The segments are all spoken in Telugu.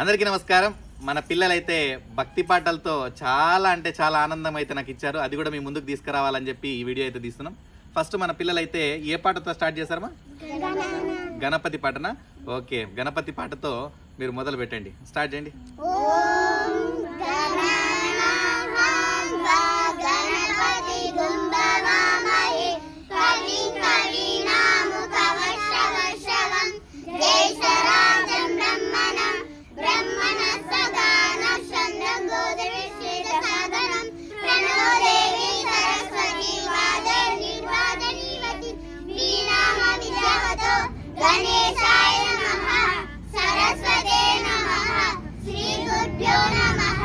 అందరికీ నమస్కారం. మన పిల్లలైతే భక్తి పాటలతో చాలా అంటే చాలా ఆనందం అయితే నాకు ఇచ్చారు. అది కూడా మీ ముందుకు తీసుకురావాలని చెప్పి ఈ వీడియో అయితే తీస్తున్నాం. ఫస్ట్ మన పిల్లలైతే ఏ పాటతో స్టార్ట్ చేశారమ్మా? గణపతి పాటనా? ఓకే, గణపతి పాటతో మీరు మొదలు పెట్టండి, స్టార్ట్ చేయండి. గణేశాయ నమః, సరస్వతే నమః, శ్రీ గురుభ్యో నమః.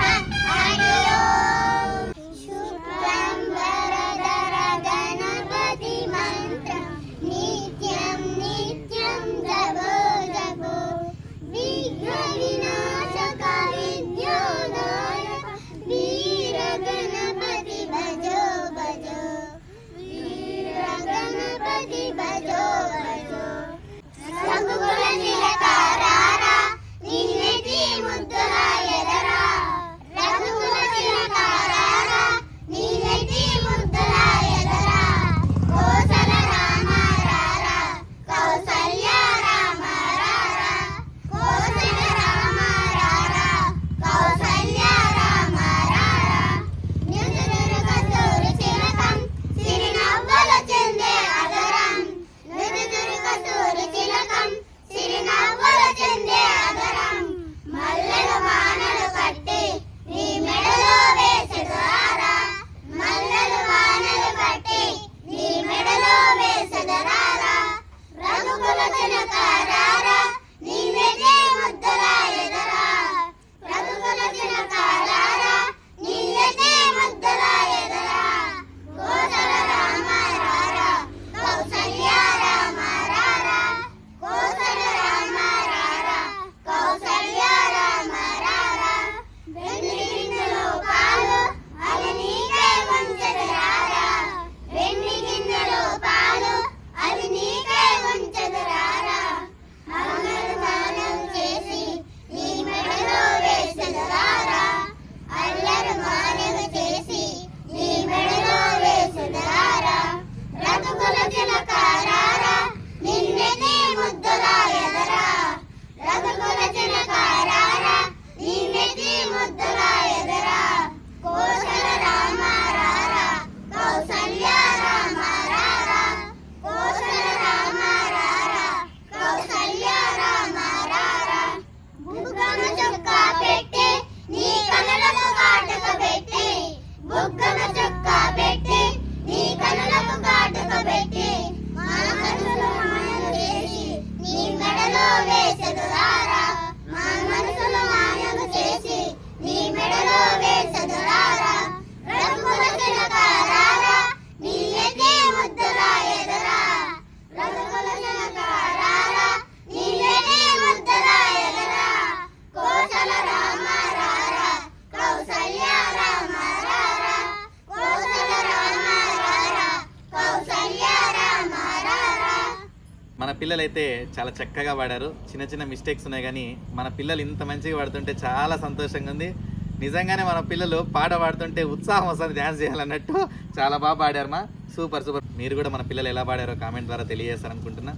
హరి ఓం. శుక్లం వరదర గణపతి మంత్రం నిత్యం నిత్యం జపో జపో, విఘ్న వినాశక విద్యోదాయక వీర గణపతి భజో భజో, వీర గణపతి భజో భజో. రఘుకుల తిలకారారా, నిన్నెతి ముద్దుల ఎదరా. రఘుకుల తిలకారారా, నిన్నెతి ముద్దుల ఎదరా. కోసల రామారారా, కౌసల్య రామారారా. కోసల రామారారా, కౌసల్య రామారారా. నిదురు కస్తూరి తిలకం, సిరినవ్వల చెందే అదరం. నిదురు కస్తూరి తిలకం, సిరినవ్వల చెందే అదరం. మల్లెలు మానలు కట్టి నీ మెడలో వేసెదరారా. మల్లెలు మానలు కట్టి నీ మెడలో వేసెదరారా. రఘుకుల తిలకారారా, నీవెదే ముద్దుల ఎదరా. రఘుకుల తిలకారారా, నీవెదే ముద్దుల ఎదరా. కోసల రామారారా, కౌసల్య రామారారా. కోసల రామారారా, కౌసల్య రామారారా. వెండి గిన్నెలో పాలు అవి నీకే ఉంచెదరారా. వెండి గిన్నెలో పాలు అవి నీకే ఉంచెదరారా. మంగళ స్నానం చేసి నీ మెడలో వేసెదరారా. అల్లరి మానెలు చేసి నీ మెడలో వేసెదరారా. రఘుకుల తిలకారారా, నిన్నెతి ముద్దుల ఎదరా. రఘుకుల తిలకారారా, నిన్నెతి ముద్దుల ఎదరా. కోసల రామారారా, కౌసల్య రామారారా. కోసల రామారారా, కౌసల్య రామారారా. బుగ్గన చొక్కా పెట్టి నీ కనులకు కాటుక పెట్టి. బుగ్గన చొక్కా పెట్టి నీ కనులకు కాటుక పెట్టి. మా మనసులో మాయలు చేసి నీ మెడలో వేసెదరారా. మా మనసులో మాయలు చేసి నీ మెడలో వేసెదరారా. రఘుకుల తిలకారారా, నీవెదే ముద్దుల ఎదరా. రఘుకుల తిలకారారా, నీవెదే ముద్దుల ఎదరా. కోసల రామారారా, కౌసల్య రామారారా. కోసల రామారారా, కౌసల్య రామారారా. మన పిల్లలైతే చాలా చక్కగా పాడారు. చిన్న చిన్న మిస్టేక్స్ ఉన్నాయి కానీ మన పిల్లలు ఇంత మంచిగా పాడుతుంటే చాలా సంతోషంగా ఉంది. నిజంగానే మన పిల్లలు పాట పాడుతుంటే ఉత్సాహం వస్తుంది డ్యాన్స్ చేయాలన్నట్టు. చాలా బాగా పాడారు మా, సూపర్ సూపర్. మీరు కూడా మన పిల్లలు ఎలా పాడారో కామెంట్ ద్వారా తెలియజేస్తారనుకుంటున్నా.